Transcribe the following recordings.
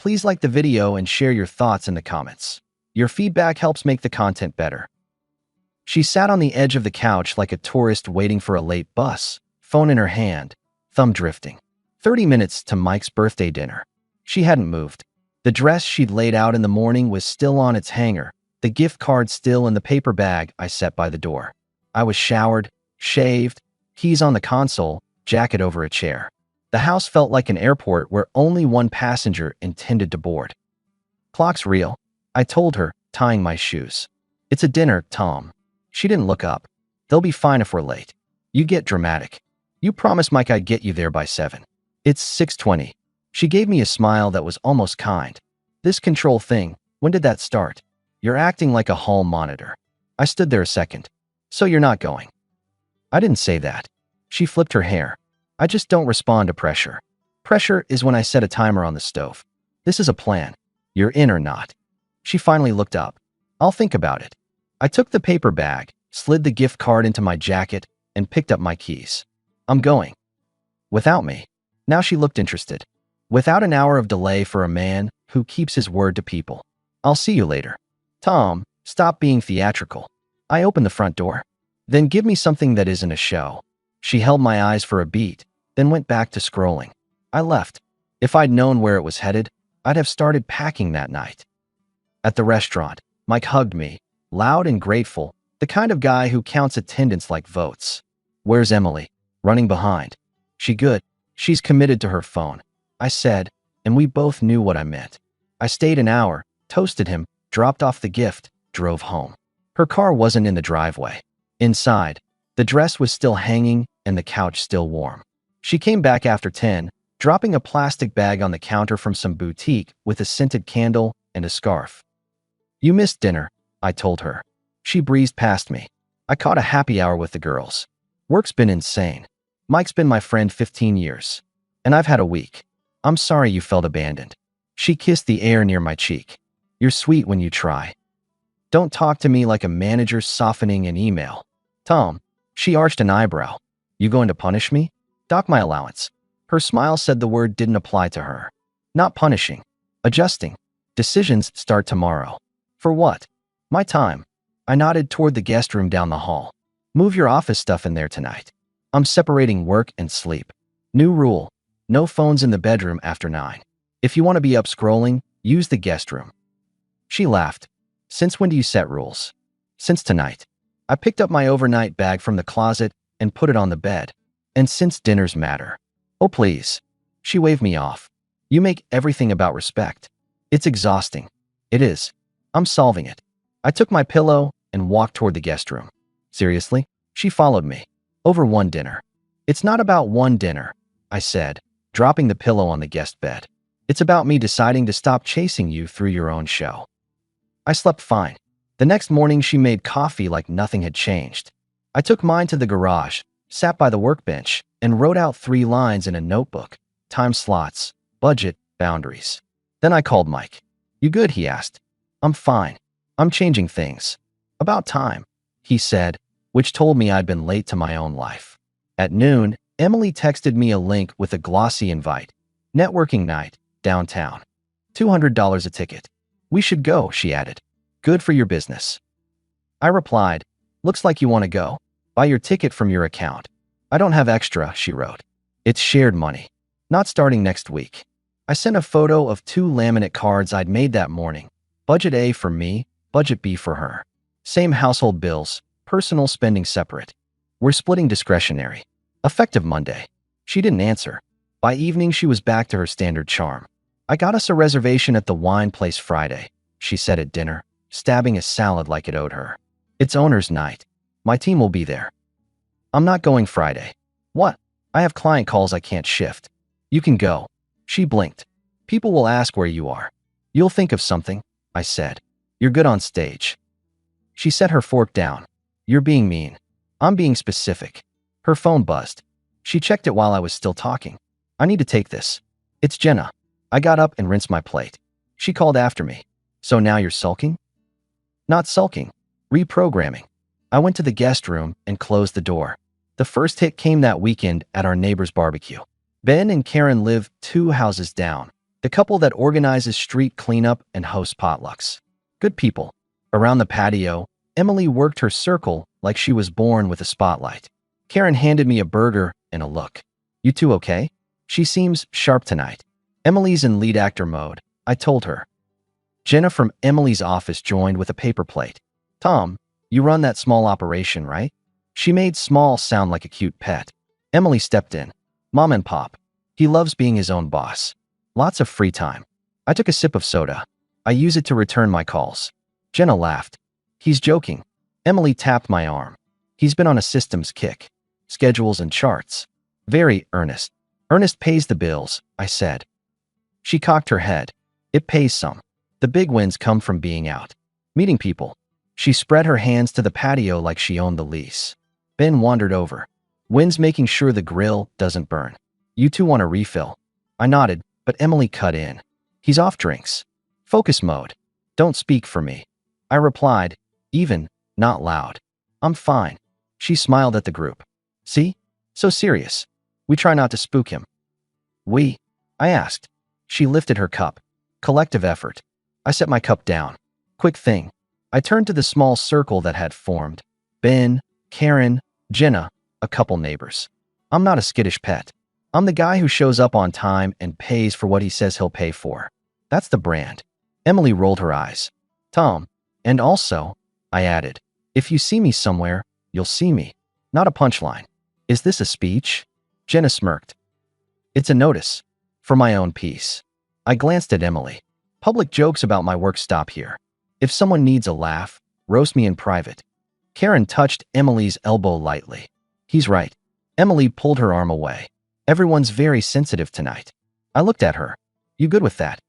Please like the video and share your thoughts in the comments. Your feedback helps make the content better. She sat on the edge of the couch like a tourist waiting for a late bus, phone in her hand, thumb drifting. 30 minutes to Mike's birthday dinner. She hadn't moved. The dress she'd laid out in the morning was still on its hanger, the gift card still in the paper bag I set by the door. I was showered, shaved, keys on the console, jacket over a chair. The house felt like an airport where only one passenger intended to board. "Clock's real," I told her, tying my shoes. "It's a dinner, Tom." She didn't look up. "They'll be fine if we're late." "You get dramatic. You promised Mike I'd get you there by 7. It's 6:20. She gave me a smile that was almost kind. "This control thing, when did that start? You're acting like a hall monitor." I stood there a second. "So you're not going?" "I didn't say that." She flipped her hair. "I just don't respond to pressure. Pressure is when I set a timer on the stove. This is a plan. You're in or not." She finally looked up. "I'll think about it." I took the paper bag, slid the gift card into my jacket, and picked up my keys. "I'm going." "Without me?" Now she looked interested. "Without an hour of delay for a man who keeps his word to people. I'll see you later." "Tom, stop being theatrical." I opened the front door. "Then give me something that isn't a show." She held my eyes for a beat, then went back to scrolling. I left. If I'd known where it was headed, I'd have started packing that night. At the restaurant, Mike hugged me, loud and grateful, the kind of guy who counts attendance like votes. "Where's Emily?" "Running behind." "She good?" "She's committed to her phone," I said, and we both knew what I meant. I stayed an hour, toasted him, dropped off the gift, drove home. Her car wasn't in the driveway. Inside, the dress was still hanging and the couch still warm. She came back after 10, dropping a plastic bag on the counter from some boutique with a scented candle and a scarf. "You missed dinner," I told her. She breezed past me. "I caught a happy hour with the girls. Work's been insane. Mike's been my friend 15 years. And I've had a week. I'm sorry you felt abandoned." She kissed the air near my cheek. "You're sweet when you try. Don't talk to me like a manager softening an email." "Tom." She arched an eyebrow. "You going to punish me?" "Dock my allowance." Her smile said the word didn't apply to her. "Not punishing. Adjusting. Decisions start tomorrow." "For what?" "My time." I nodded toward the guest room down the hall. "Move your office stuff in there tonight. I'm separating work and sleep. New rule. No phones in the bedroom after 9. If you want to be up scrolling, use the guest room." She laughed. "Since when do you set rules?" "Since tonight." I picked up my overnight bag from the closet and put it on the bed. "And since dinners matter." "Oh, please." She waved me off. "You make everything about respect." "It's exhausting." "It is. I'm solving it." I took my pillow and walked toward the guest room. "Seriously?" She followed me. "Over one dinner." "It's not about one dinner," I said, dropping the pillow on the guest bed. "It's about me deciding to stop chasing you through your own show." I slept fine. The next morning she made coffee like nothing had changed. I took mine to the garage, sat by the workbench, and wrote out 3 lines in a notebook. Time slots, budget, boundaries. Then I called Mike. "You good?" he asked. "I'm fine. I'm changing things." "About time," he said, which told me I'd been late to my own life. At noon, Emily texted me a link with a glossy invite. "Networking night, downtown. $200 a ticket." "We should go," she added. "Good for your business." I replied, "Looks like you want to go. Buy your ticket from your account." "I don't have extra," she wrote. "It's shared money. Not starting next week." I sent a photo of 2 laminate cards I'd made that morning. Budget A for me, budget B for her. Same household bills, personal spending separate. We're splitting discretionary. Effective Monday. She didn't answer. By evening, she was back to her standard charm. "I got us a reservation at the wine place Friday," she said at dinner, stabbing a salad like it owed her. "It's owner's night. My team will be there." "I'm not going Friday." "What?" "I have client calls I can't shift." "You can go." She blinked. "People will ask where you are." "You'll think of something," I said. "You're good on stage." She set her fork down. "You're being mean." "I'm being specific." Her phone buzzed. She checked it while I was still talking. "I need to take this." "It's Jenna." I got up and rinsed my plate. She called after me. "So now you're sulking?" "Not sulking. Reprogramming." I went to the guest room and closed the door. The first hit came that weekend at our neighbor's barbecue. Ben and Karen live 2 houses down. The couple that organizes street cleanup and hosts potlucks. Good people. Around the patio, Emily worked her circle like she was born with a spotlight. Karen handed me a burger and a look. You two okay? She seems sharp tonight. Emily's in lead actor mode, I told her. Jenna from Emily's office joined with a paper plate. Tom, you run that small operation, right? She made small sound like a cute pet. Emily stepped in. Mom and Pop. He loves being his own boss. Lots of free time. I took a sip of soda. I use it to return my calls. Jenna laughed. He's joking. Emily tapped my arm. He's been on a systems kick. Schedules and charts. Very earnest. Ernest pays the bills, I said. She cocked her head. It pays some. The big wins come from being out. Meeting people. She spread her hands to the patio like she owned the lease. Ben wandered over. Wins making sure the grill doesn't burn. You two want a refill? I nodded, but Emily cut in. He's off drinks. Focus mode. Don't speak for me. I replied, even, not loud. I'm fine. She smiled at the group. See? So serious. We try not to spook him. We? I asked. She lifted her cup. Collective effort. I set my cup down. Quick thing. I turned to the small circle that had formed. Ben, Karen, Jenna, a couple neighbors. I'm not a skittish pet. I'm the guy who shows up on time and pays for what he says he'll pay for. That's the brand. Emily rolled her eyes. Tom, and also, I added, if you see me somewhere, you'll see me. Not a punchline. Is this a speech? Jenna smirked. It's a notice. For my own peace. I glanced at Emily. Public jokes about my work stop here. If someone needs a laugh, roast me in private. Karen touched Emily's elbow lightly. He's right. Emily pulled her arm away. Everyone's very sensitive tonight. I looked at her. You good with that?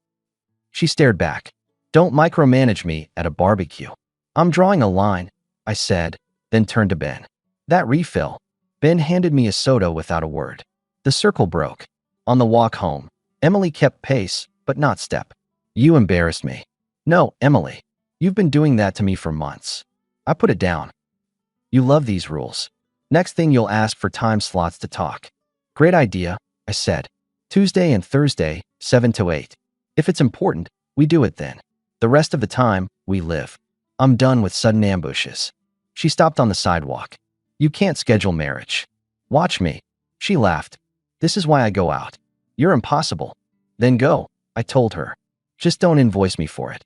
She stared back. Don't micromanage me at a barbecue. I'm drawing a line, I said, then turned to Ben. That refill. Ben handed me a soda without a word. The circle broke. On the walk home, Emily kept pace, but not step. You embarrassed me. No, Emily. You've been doing that to me for months. I put it down. You love these rules. Next thing you'll ask for time slots to talk. Great idea, I said. Tuesday and Thursday, 7 to 8. If it's important, we do it then. The rest of the time, we live. I'm done with sudden ambushes. She stopped on the sidewalk. You can't schedule marriage. Watch me. She laughed. This is why I go out. You're impossible. Then go, I told her. Just don't invoice me for it.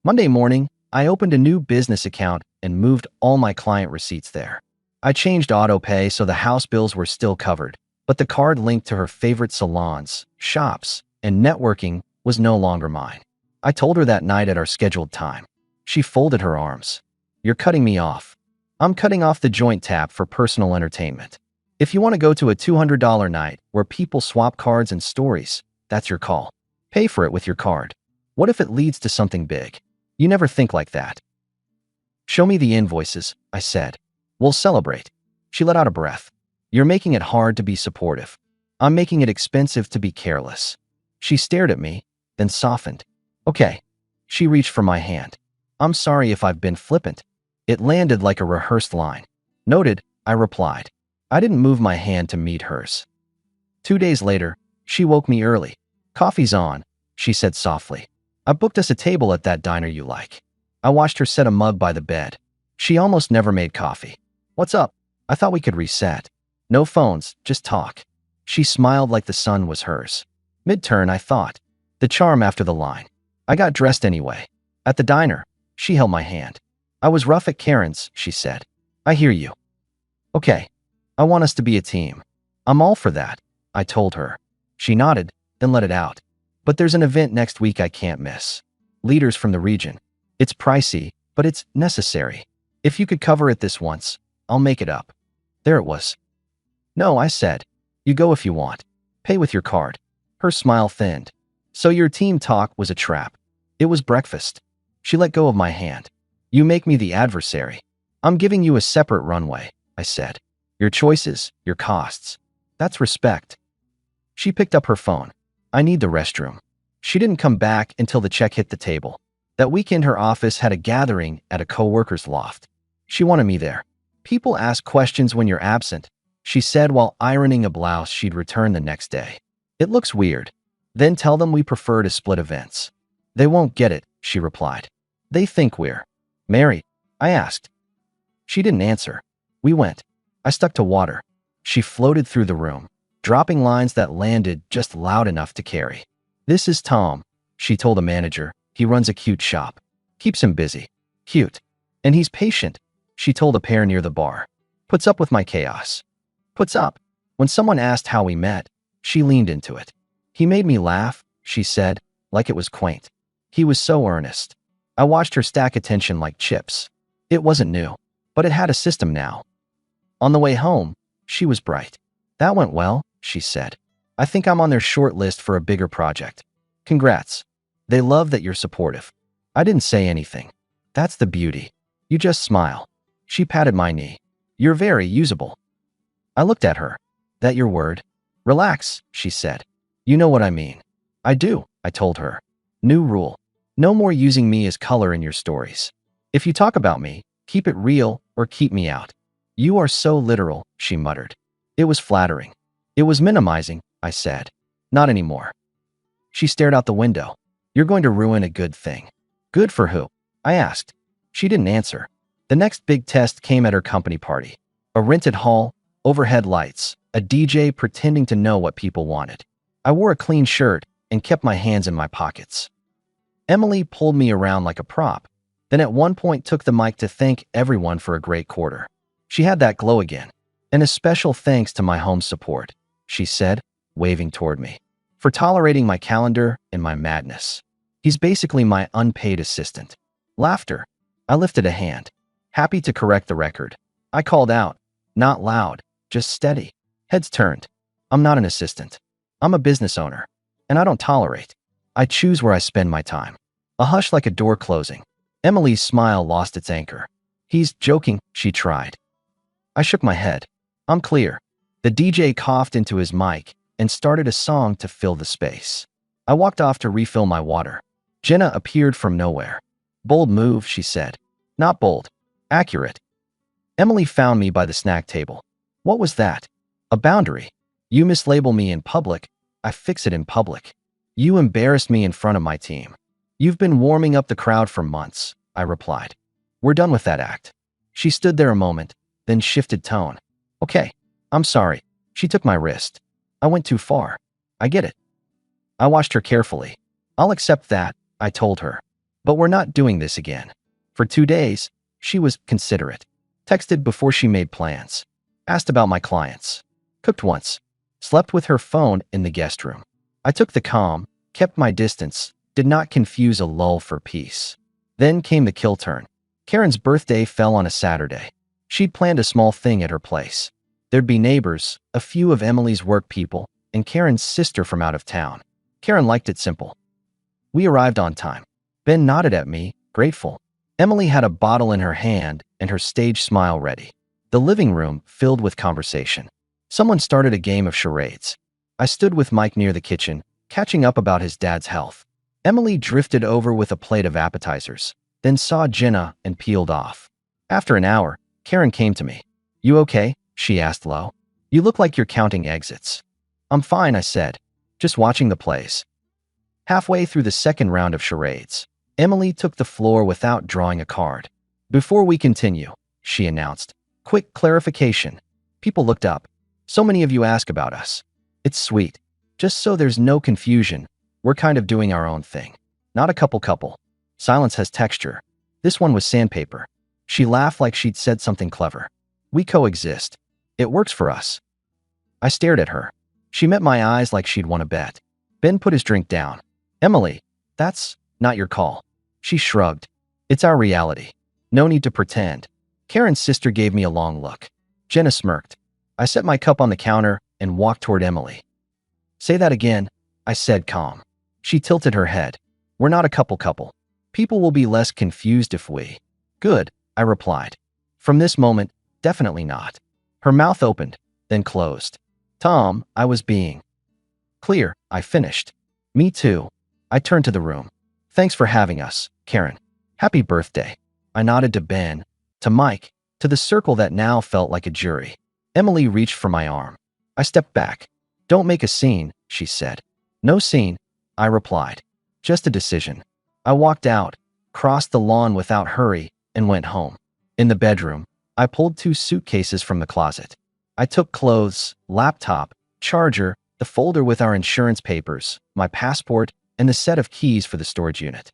Monday morning, I opened a new business account and moved all my client receipts there. I changed auto pay so the house bills were still covered, but the card linked to her favorite salons, shops, and networking was no longer mine. I told her that night at our scheduled time. She folded her arms. You're cutting me off. I'm cutting off the joint tap for personal entertainment. If you want to go to a $200 night where people swap cards and stories, that's your call. Pay for it with your card. What if it leads to something big? You never think like that. Show me the invoices, I said. We'll celebrate. She let out a breath. You're making it hard to be supportive. I'm making it expensive to be careless. She stared at me, then softened. Okay. She reached for my hand. I'm sorry if I've been flippant. It landed like a rehearsed line. Noted, I replied. I didn't move my hand to meet hers. 2 days later, she woke me early. Coffee's on, she said softly. I booked us a table at that diner you like. I watched her set a mug by the bed. She almost never made coffee. What's up? I thought we could reset. No phones, just talk. She smiled like the sun was hers. Mid-turn, I thought. The charm after the line. I got dressed anyway. At the diner, she held my hand. I was rough at Karen's, she said. I hear you. Okay. I want us to be a team. I'm all for that, I told her. She nodded, then let it out. But there's an event next week I can't miss. Leaders from the region. It's pricey, but it's necessary. If you could cover it this once, I'll make it up. There it was. No, I said. You go if you want. Pay with your card. Her smile thinned. So your team talk was a trap. It was breakfast. She let go of my hand. You make me the adversary. I'm giving you a separate runway, I said. Your choices, your costs. That's respect. She picked up her phone. I need the restroom. She didn't come back until the check hit the table. That weekend her office had a gathering at a co-worker's loft. She wanted me there. People ask questions when you're absent, she said while ironing a blouse she'd return the next day. It looks weird. Then tell them we prefer to split events. They won't get it, she replied. They think we're married. I asked. She didn't answer. We went. I stuck to water. She floated through the room, dropping lines that landed just loud enough to carry. This is Tom, she told a manager. He runs a cute shop. Keeps him busy. Cute. And he's patient, she told a pair near the bar. Puts up with my chaos. Puts up. When someone asked how we met, she leaned into it. He made me laugh, she said, like it was quaint. He was so earnest. I watched her stack attention like chips. It wasn't new, but it had a system now. On the way home, she was bright. That went well, she said. I think I'm on their short list for a bigger project. Congrats. They love that you're supportive. I didn't say anything. That's the beauty. You just smile. She patted my knee. You're very usable. I looked at her. That your word? Relax, she said. You know what I mean. I do, I told her. New rule. No more using me as color in your stories. If you talk about me, keep it real or keep me out. You are so literal, she muttered. It was flattering. It was minimizing, I said. Not anymore. She stared out the window. You're going to ruin a good thing. Good for who? I asked. She didn't answer. The next big test came at her company party. A rented hall, overhead lights, a DJ pretending to know what people wanted. I wore a clean shirt and kept my hands in my pockets. Emily pulled me around like a prop, then at one point took the mic to thank everyone for a great quarter. She had that glow again. And a special thanks to my home support, she said, waving toward me, for tolerating my calendar and my madness. He's basically my unpaid assistant. Laughter. I lifted a hand, happy to correct the record. I called out, not loud, just steady. Heads turned. I'm not an assistant. I'm a business owner. And I don't tolerate. I choose where I spend my time. A hush like a door closing. Emily's smile lost its anchor. He's joking, she tried. I shook my head. I'm clear. The DJ coughed into his mic and started a song to fill the space. I walked off to refill my water. Jenna appeared from nowhere. Bold move, she said. Not bold. Accurate. Emily found me by the snack table. What was that? A boundary. You mislabel me in public, I fix it in public. You embarrassed me in front of my team. You've been warming up the crowd for months, I replied. We're done with that act. She stood there a moment, then shifted tone. Okay, I'm sorry. She took my wrist. I went too far. I get it. I watched her carefully. I'll accept that, I told her. But we're not doing this again. For 2 days, she was considerate. Texted before she made plans. Asked about my clients. Cooked once. Slept with her phone in the guest room. I took the calm, kept my distance, did not confuse a lull for peace. Then came the kill turn. Karen's birthday fell on a Saturday. She'd planned a small thing at her place. There'd be neighbors, a few of Emily's work people, and Karen's sister from out of town. Karen liked it simple. We arrived on time. Ben nodded at me, grateful. Emily had a bottle in her hand and her stage smile ready. The living room filled with conversation. Someone started a game of charades. I stood with Mike near the kitchen, catching up about his dad's health. Emily drifted over with a plate of appetizers, then saw Jenna and peeled off. After an hour, Karen came to me. You okay? She asked low. You look like you're counting exits. I'm fine, I said. Just watching the plays. Halfway through the second round of charades, Emily took the floor without drawing a card. Before we continue, she announced. Quick clarification. People looked up. So many of you ask about us. It's sweet. Just so there's no confusion, we're kind of doing our own thing. Not a couple. Silence has texture. This one was sandpaper. She laughed like she'd said something clever. We coexist. It works for us. I stared at her. She met my eyes like she'd won a bet. Ben put his drink down. Emily, that's not your call. She shrugged. It's our reality. No need to pretend. Karen's sister gave me a long look. Jenna smirked. I set my cup on the counter and walked toward Emily. Say that again, I said calm. She tilted her head. We're not a couple. People will be less confused if we. Good, I replied. From this moment, definitely not. Her mouth opened, then closed. Tom, I was being clear, I finished. Me too. I turned to the room. Thanks for having us, Karen. Happy birthday. I nodded to Ben, to Mike, to the circle that now felt like a jury. Emily reached for my arm. I stepped back. Don't make a scene, she said. No scene, I replied. Just a decision. I walked out, crossed the lawn without hurry, and went home. In the bedroom, I pulled 2 suitcases from the closet. I took clothes, laptop, charger, the folder with our insurance papers, my passport, and the set of keys for the storage unit.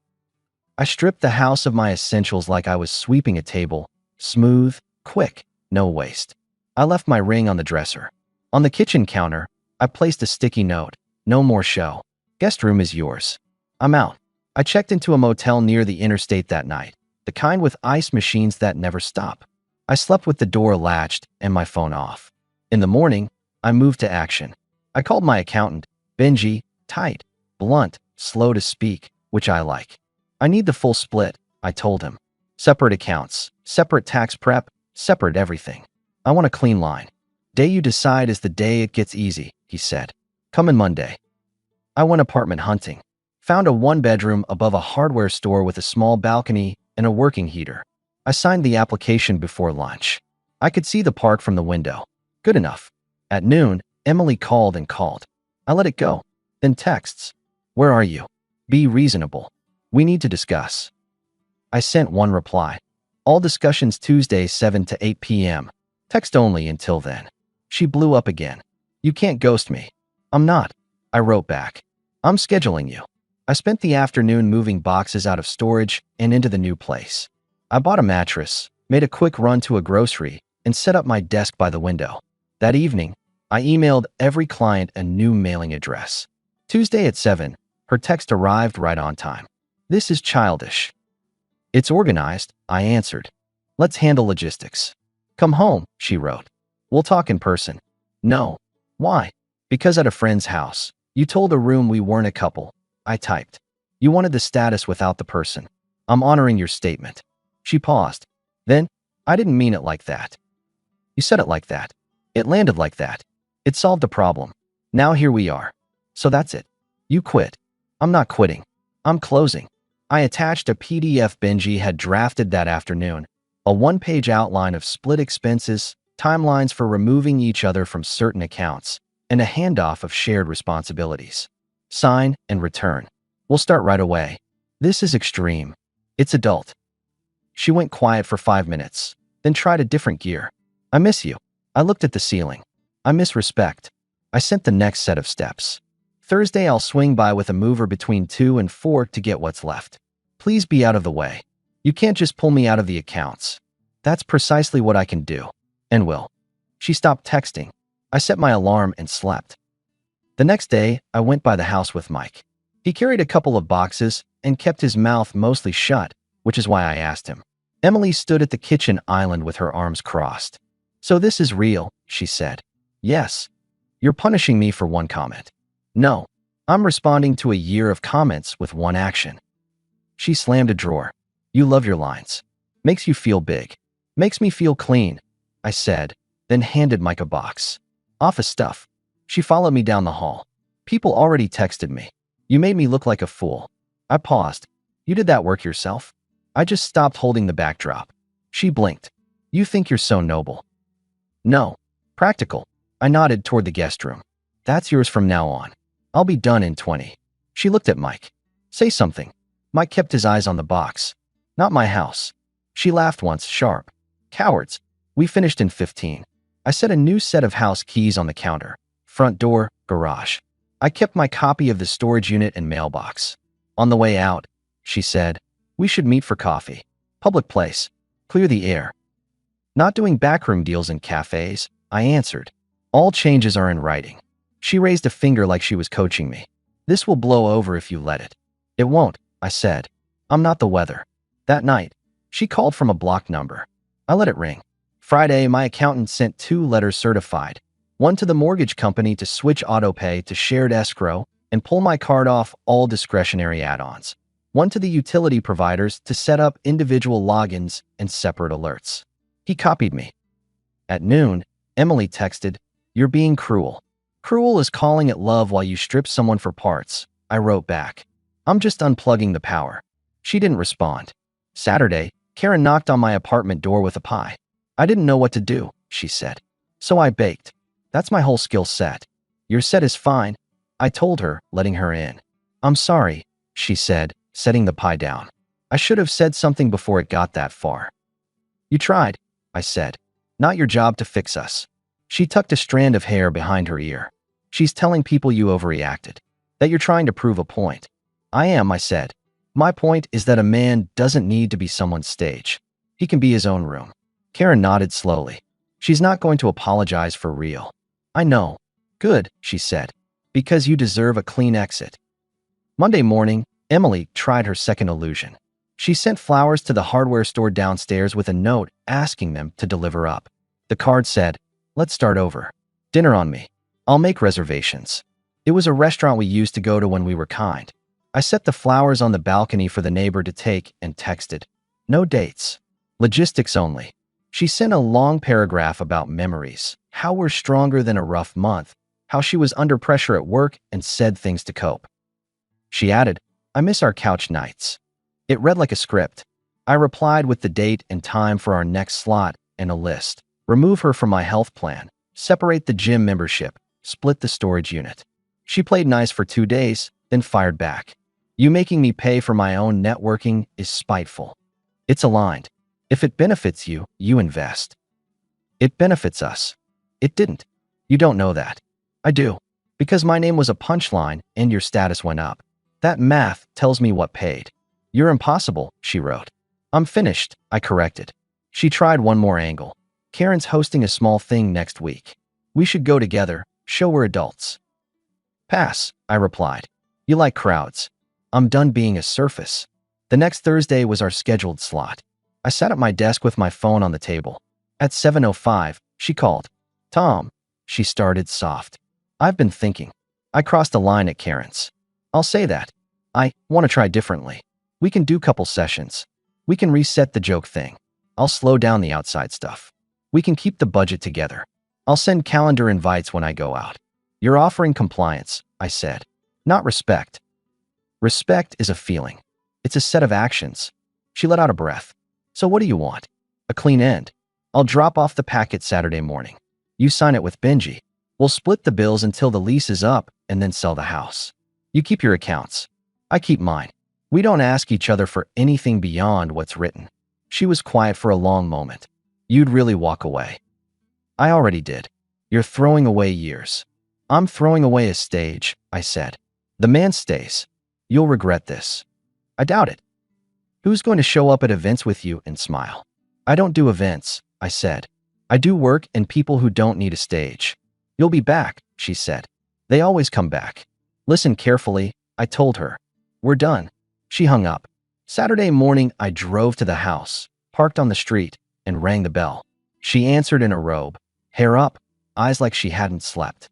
I stripped the house of my essentials like I was sweeping a table, smooth, quick, no waste. I left my ring on the dresser. On the kitchen counter, I placed a sticky note. No more show. Guest room is yours. I'm out. I checked into a motel near the interstate that night, the kind with ice machines that never stop. I slept with the door latched and my phone off. In the morning, I moved to action. I called my accountant, Benji, tight, blunt, slow to speak, which I like. I need the full split, I told him. Separate accounts, separate tax prep, separate everything. I want a clean line. Day you decide is the day it gets easy, he said. Come in Monday. I went apartment hunting. Found a 1-bedroom above a hardware store with a small balcony and a working heater. I signed the application before lunch. I could see the park from the window. Good enough. At noon, Emily called and called. I let it go. Then texts. Where are you? Be reasonable. We need to discuss. I sent one reply. All discussions Tuesday 7 to 8 p.m. Text only until then. She blew up again. You can't ghost me. I'm not. I wrote back. I'm scheduling you. I spent the afternoon moving boxes out of storage and into the new place. I bought a mattress, made a quick run to a grocery, and set up my desk by the window. That evening, I emailed every client a new mailing address. Tuesday at 7, her text arrived right on time. This is childish. It's organized, I answered. Let's handle logistics. Come home, she wrote. We'll talk in person. No. Why? Because at a friend's house. You told a room we weren't a couple. I typed. You wanted the status without the person. I'm honoring your statement. She paused. Then, I didn't mean it like that. You said it like that. It landed like that. It solved a problem. Now here we are. So that's it. You quit. I'm not quitting. I'm closing. I attached a PDF Benji had drafted that afternoon, a 1-page outline of split expenses, timelines for removing each other from certain accounts, and a handoff of shared responsibilities. Sign and return. We'll start right away. This is extreme. It's adult. She went quiet for 5 minutes, then tried a different gear. I miss you. I looked at the ceiling. I miss respect. I sent the next set of steps. Thursday I'll swing by with a mover between 2 and 4 to get what's left. Please be out of the way. You can't just pull me out of the accounts. That's precisely what I can do. And will. She stopped texting. I set my alarm and slept. The next day, I went by the house with Mike. He carried a couple of boxes and kept his mouth mostly shut, which is why I asked him. Emily stood at the kitchen island with her arms crossed. So this is real, she said. Yes. You're punishing me for one comment. No. I'm responding to a year of comments with one action. She slammed a drawer. You love your lines. Makes you feel big. Makes me feel clean, I said, then handed Mike a box. Office stuff. She followed me down the hall. People already texted me. You made me look like a fool. I paused. You did that work yourself? I just stopped holding the backdrop. She blinked. You think you're so noble. No. Practical. I nodded toward the guest room. That's yours from now on. I'll be done in 20. She looked at Mike. Say something. Mike kept his eyes on the box. Not my house. She laughed once, sharp. Cowards. We finished in 15. I set a new set of house keys on the counter. Front door, garage. I kept my copy of the storage unit and mailbox. On the way out, she said, we should meet for coffee. Public place. Clear the air. Not doing backroom deals in cafes, I answered. All changes are in writing. She raised a finger like she was coaching me. This will blow over if you let it. It won't, I said. I'm not the weather. That night, she called from a blocked number. I let it ring. Friday, my accountant sent 2 letters certified. One to the mortgage company to switch autopay to shared escrow and pull my card off all discretionary add-ons. One to the utility providers to set up individual logins and separate alerts. He copied me. At noon, Emily texted, You're being cruel. Cruel is calling it love while you strip someone for parts. I wrote back. I'm just unplugging the power. She didn't respond. Saturday, Karen knocked on my apartment door with a pie. I didn't know what to do, she said. So I baked. That's my whole skill set. Your set is fine. I told her, letting her in. I'm sorry, she said, setting the pie down. I should have said something before it got that far. You tried, I said. Not your job to fix us. She tucked a strand of hair behind her ear. She's telling people you overreacted. That you're trying to prove a point. I am, I said. My point is that a man doesn't need to be someone's stage. He can be his own room. Karen nodded slowly. She's not going to apologize for real. I know. Good, she said. Because you deserve a clean exit. Monday morning, Emily tried her second illusion. She sent flowers to the hardware store downstairs with a note asking them to deliver up. The card said, "Let's start over. Dinner on me. I'll make reservations." It was a restaurant we used to go to when we were kind. I set the flowers on the balcony for the neighbor to take and texted, "No dates. Logistics only." She sent a long paragraph about memories, how we're stronger than a rough month, how she was under pressure at work and said things to cope. She added, "I miss our couch nights." It read like a script. I replied with the date and time for our next slot and a list. Remove her from my health plan. Separate the gym membership. Split the storage unit. She played nice for 2 days, then fired back. You making me pay for my own networking is spiteful. It's aligned. If it benefits you, you invest. It benefits us. It didn't. You don't know that. I do. Because my name was a punchline and your status went up. That math tells me what paid. You're impossible, she wrote. I'm finished, I corrected. She tried one more angle. Karen's hosting a small thing next week. We should go together, show we're adults. Pass, I replied. You like crowds. I'm done being a surface. The next Thursday was our scheduled slot. I sat at my desk with my phone on the table. At 7:05, she called. Tom, she started soft. I've been thinking. I crossed a line at Karen's. I'll say that. I want to try differently. We can do couple sessions. We can reset the joke thing. I'll slow down the outside stuff. We can keep the budget together. I'll send calendar invites when I go out. You're offering compliance, I said. Not respect. Respect is a feeling. It's a set of actions. She let out a breath. So what do you want? A clean end. I'll drop off the packet Saturday morning. You sign it with Benji. We'll split the bills until the lease is up and then sell the house. You keep your accounts. I keep mine. We don't ask each other for anything beyond what's written. She was quiet for a long moment. You'd really walk away. I already did. You're throwing away years. I'm throwing away a stage, I said. The man stays. You'll regret this. I doubt it. Who's going to show up at events with you and smile? I don't do events, I said. I do work and people who don't need a stage. You'll be back, she said. They always come back. Listen carefully, I told her. We're done. She hung up. Saturday morning, I drove to the house, parked on the street, and rang the bell. She answered in a robe, hair up, eyes like she hadn't slept.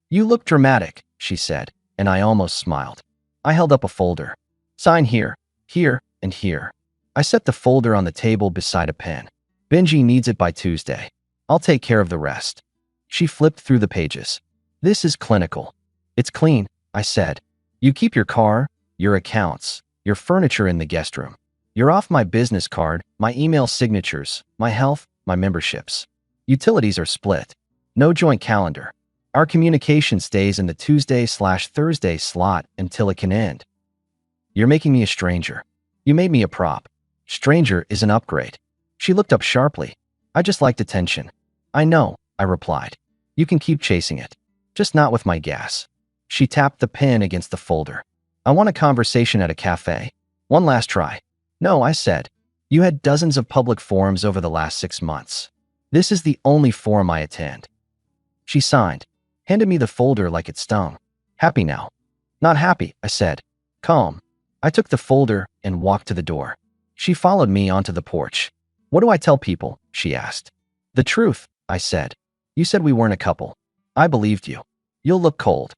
You look dramatic, she said, and I almost smiled. I held up a folder. Sign here, here, and here. I set the folder on the table beside a pen. Benji needs it by Tuesday. I'll take care of the rest. She flipped through the pages. This is clinical. It's clean, I said. You keep your car, your accounts, your furniture in the guest room. You're off my business card, my email signatures, my health, my memberships. Utilities are split. No joint calendar. Our communication stays in the Tuesday/Thursday slot until it can end. You're making me a stranger. You made me a prop. Stranger is an upgrade. She looked up sharply. I just liked attention. I know, I replied. You can keep chasing it. Just not with my gas. She tapped the pen against the folder. I want a conversation at a cafe. One last try. No, I said. You had dozens of public forums over the last 6 months. This is the only forum I attend. She signed, handed me the folder like it stung. Happy now. Not happy, I said. Calm. I took the folder and walked to the door. She followed me onto the porch. What do I tell people? She asked. The truth, I said. You said we weren't a couple. I believed you. You'll look cold.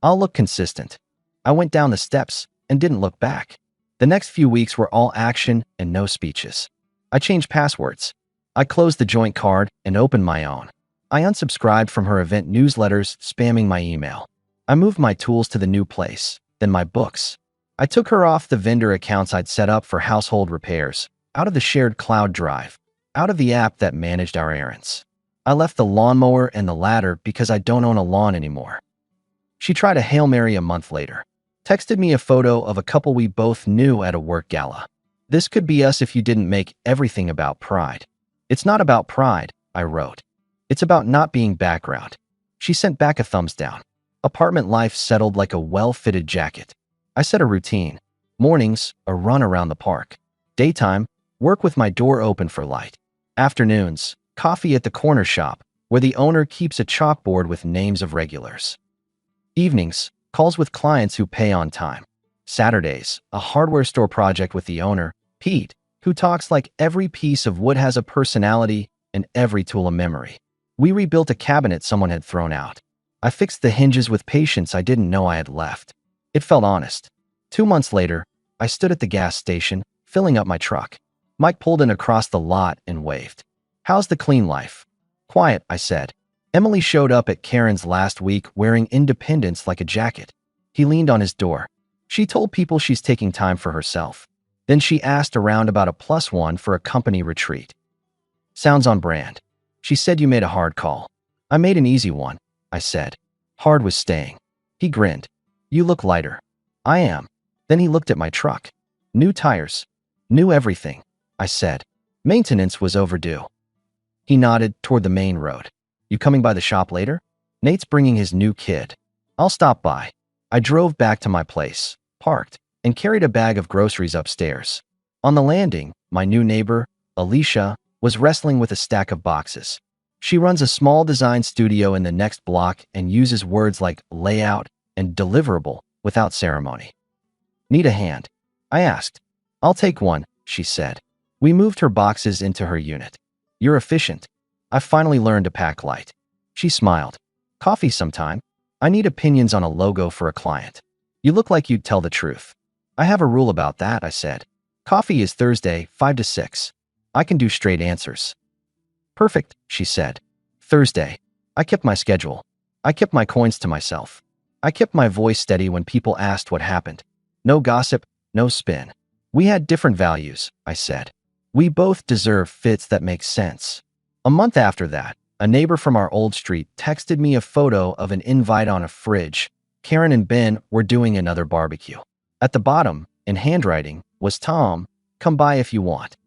I'll look consistent. I went down the steps and didn't look back. The next few weeks were all action and no speeches. I changed passwords. I closed the joint card and opened my own. I unsubscribed from her event newsletters, spamming my email. I moved my tools to the new place, then my books. I took her off the vendor accounts I'd set up for household repairs, out of the shared cloud drive, out of the app that managed our errands. I left the lawnmower and the ladder because I don't own a lawn anymore. She tried a Hail Mary a month later. Texted me a photo of a couple we both knew at a work gala. This could be us if you didn't make everything about pride. It's not about pride, I wrote. It's about not being background. She sent back a thumbs down. Apartment life settled like a well-fitted jacket. I set a routine. Mornings, a run around the park. Daytime, work with my door open for light. Afternoons, coffee at the corner shop, where the owner keeps a chalkboard with names of regulars. Evenings, calls with clients who pay on time. Saturdays, a hardware store project with the owner, Pete, who talks like every piece of wood has a personality and every tool a memory. We rebuilt a cabinet someone had thrown out. I fixed the hinges with patience I didn't know I had left. It felt honest. 2 months later, I stood at the gas station, filling up my truck. Mike pulled in across the lot and waved. "How's the clean life?" "Quiet," I said. Emily showed up at Karen's last week wearing independence like a jacket. He leaned on his door. She told people she's taking time for herself. Then she asked around about a +1 for a company retreat. "Sounds on brand." She said, "You made a hard call." "I made an easy one," I said. "Hard was staying." He grinned. "You look lighter." "I am." Then he looked at my truck. "New tires. New everything," I said. Maintenance was overdue. He nodded toward the main road. "You coming by the shop later?" "Nate's bringing his new kid." "I'll stop by." I drove back to my place, parked, and carried a bag of groceries upstairs. On the landing, my new neighbor, Alicia, was wrestling with a stack of boxes. She runs a small design studio in the next block and uses words like layout and deliverable without ceremony. "Need a hand?" I asked. "I'll take one," she said. We moved her boxes into her unit. "You're efficient." "I finally learned to pack light." She smiled. "Coffee sometime?" "I need opinions on a logo for a client." "You look like you'd tell the truth." "I have a rule about that," I said. "Coffee is Thursday, 5 to 6. I can do straight answers." "Perfect," she said. "Thursday." I kept my schedule. I kept my coins to myself. I kept my voice steady when people asked what happened. No gossip, no spin. "We had different values," I said. "We both deserve fits that make sense." A month after that, a neighbor from our old street texted me a photo of an invite on a fridge. Karen and Ben were doing another barbecue. At the bottom, in handwriting, was "Tom, come by if you want."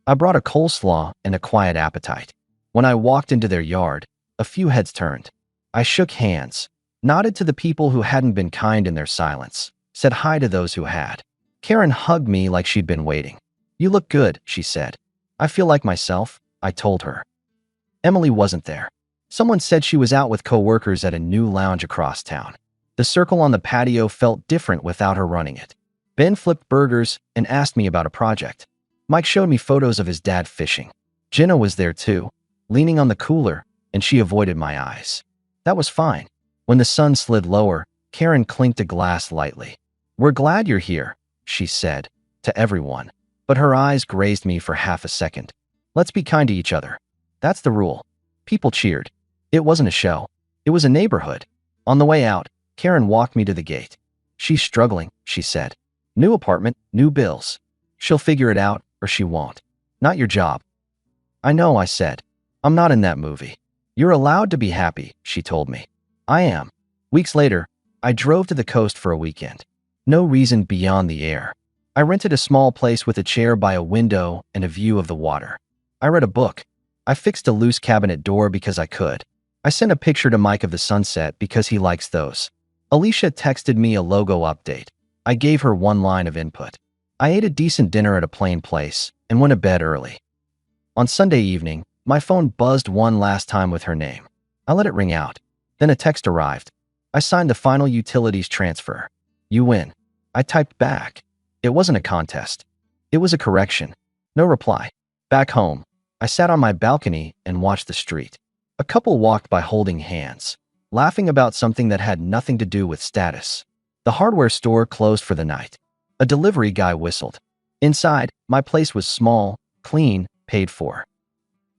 I brought a coleslaw and a quiet appetite. When I walked into their yard, a few heads turned. I shook hands, nodded to the people who hadn't been kind in their silence, said hi to those who had. Karen hugged me like she'd been waiting. "You look good," she said. "I feel like myself," I told her. Emily wasn't there. Someone said she was out with coworkers at a new lounge across town. The circle on the patio felt different without her running it. Ben flipped burgers and asked me about a project. Mike showed me photos of his dad fishing. Jenna was there too, leaning on the cooler, and she avoided my eyes. That was fine. When the sun slid lower, Karen clinked a glass lightly. "We're glad you're here," she said, to everyone, but her eyes grazed me for half a second. "Let's be kind to each other. That's the rule." People cheered. It wasn't a show. It was a neighborhood. On the way out, Karen walked me to the gate. "She's struggling," she said. "New apartment, new bills. She'll figure it out, or she won't. Not your job." "I know," I said. "I'm not in that movie." "You're allowed to be happy," she told me. "I am." Weeks later, I drove to the coast for a weekend. No reason beyond the air. I rented a small place with a chair by a window and a view of the water. I read a book. I fixed a loose cabinet door because I could. I sent a picture to Mike of the sunset because he likes those. Alicia texted me a logo update. I gave her one line of input. I ate a decent dinner at a plain place and went to bed early. On Sunday evening, my phone buzzed one last time with her name. I let it ring out. Then a text arrived. I signed the final utilities transfer. "You win." I typed back. It wasn't a contest. It was a correction. No reply. Back home, I sat on my balcony and watched the street. A couple walked by holding hands, laughing about something that had nothing to do with status. The hardware store closed for the night. A delivery guy whistled. Inside, my place was small, clean, paid for.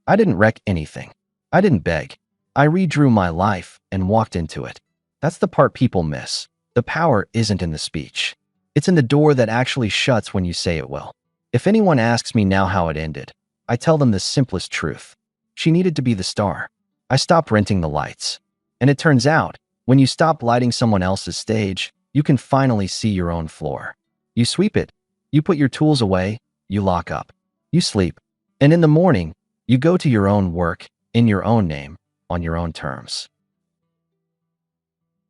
I didn't wreck anything. I didn't beg. I redrew my life and walked into it. That's the part people miss. The power isn't in the speech. It's in the door that actually shuts when you say it will. If anyone asks me now how it ended, I tell them the simplest truth. She needed to be the star. I stopped renting the lights. And it turns out, When you stop lighting someone else's stage, you can finally see your own floor. You sweep it. You put your tools away. You lock up. You sleep. And in the morning, you go to your own work, in your own name, on your own terms.